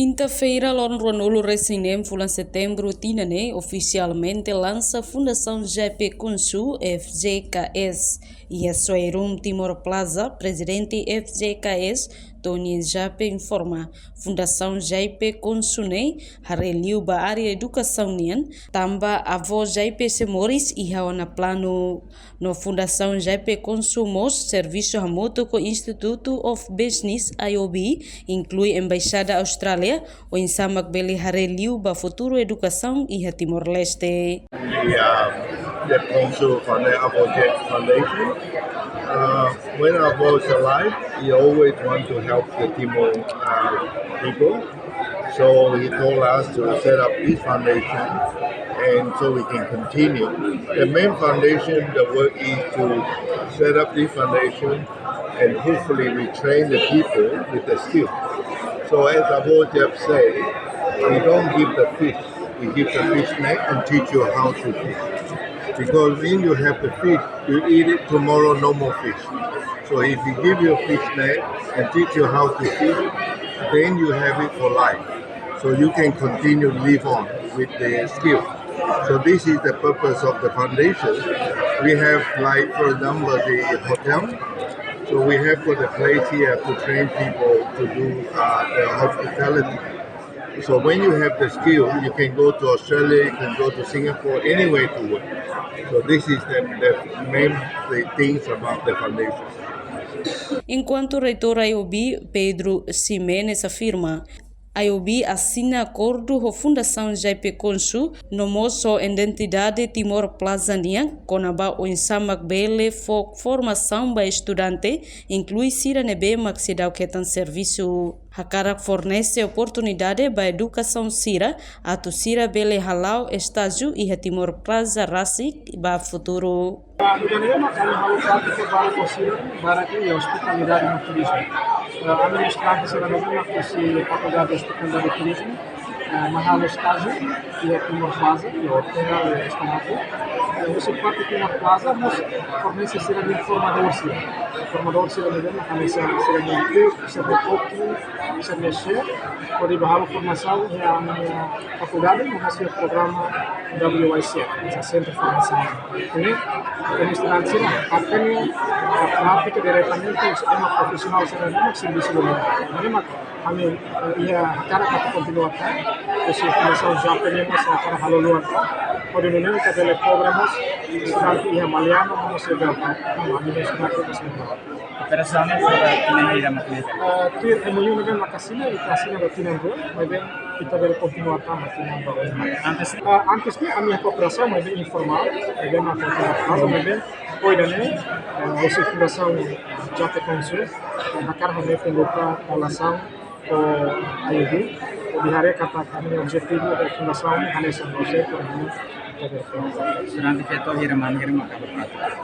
Quinta-feira, Lonronulo Recinem, fulan setembro, Tinane, oficialmente lança a Fundação GP Consu FGKS e a Soirum Timor Plaza, presidente FGKS, Tony Jape informa. Fundação GP Consune, hareliu ba área educação nian, tamba avó GP Semoris e hawana plano no Fundação GP Consumos, serviço remoto com Institute of Business IOB, inclui Embaixada Austrália, o insamak beli hareliu ba futuro educação e a Timor-Leste. The Consul Foundation. When I was alive, he always wanted to help the Timor people. So he told us to set up this foundation, and so we can continue. The main foundation, the work is to set up this foundation, and hopefully we train the people with the skill. So as Abu Jeb said, we don't give the fish, we give the fish net and teach you how to fish. Because when you have the fish, you eat it tomorrow, no more fish. So if we give you a fish net and teach you how to fish, then you have it for life. So you can continue to live on with the skill. So this is the purpose of the foundation. We have, like, for example, the hotel. So we have got a place here to train people to do the hospitality. So when you have the skill, you can go to Australia, you can go to Singapore, anywhere to work. So this is the main things about the foundation. Enquanto o reitor IOB, Pedro Ximenes, afirma, IOB assina acordo com a Fundação GP Consu no moço identidade Timor Plaza Nian, com o insamak bele formação para estudante, inclui Siranebe Maxidau que tem serviço. Hakara fornece oportunidade para a educação Sira, a tu Sira bele halau estágio e a Timor Plaza Rasi para o futuro. Hospitalidade no turismo. Administrar será mesmo que faculdade de hospitalidade e turismo, mahalo estágio e a Timor Plaza e o hotel estado. Você parte aqui na Plaza, mas fornece será de formador Sira. Formador Sira mesmo, kami será de PIC, será de COP, será de SHARE, pode bahalo formação e a faculdade, mas o programa WIC, o Centro de Formação. Ini administrar Sira, akan prática diretamente uma profissional será serviço do mercado. Kami cara kata continuakan, esse formação já temos para halo luar. Pada dunia kita ada programas seperti yang Maliano, vamos sedang administrar itu semua. Operasionalnya sudah tidak makin. Tuh MOU dengan Makasina, Makasina bertinam dulu, kemudian kita ada continuakan bertinam dulu. Antisnya kami koperasi lebih informal, kemudian apa kemudian poinnya, usia fundação Jate Consul, nakar kami pengupa alasan IOB. Di hari kata kami objektif dari fundação hanya sampai Sudah diketok hiraman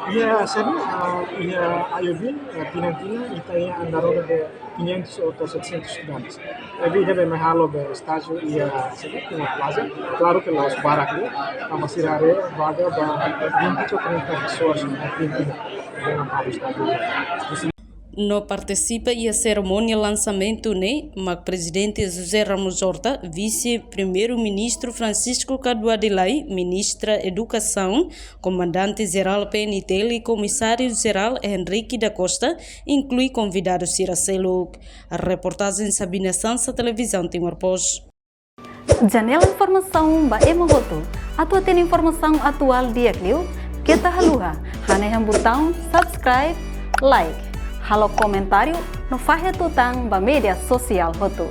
Iya, saya IOB pinantina kita yang andaro de 500 atau 700 estudantes. Tapi dia mahalo be estágio ia seperti uma plaza. Claro que lá os baracos, a masirare vaga ba 20 ou 30 pessoas aqui dengan para estágio. No participa e a cerimônia lançamento mas presidente José Ramos Horta, vice-primeiro-ministro Francisco Caduadilai, ministra Educação, comandante-geral PNTL e comissário-geral Henrique da Costa, inclui convidados Siracelo. A reportagem Sabina Sansa, televisão Timor-Post. Janela informação ba emogoto. Atua tem informação atual dia Clio, kita haluha, haneham botão subscribe, like. Halo comentário no Fahia Tutang ba media sosial hotu.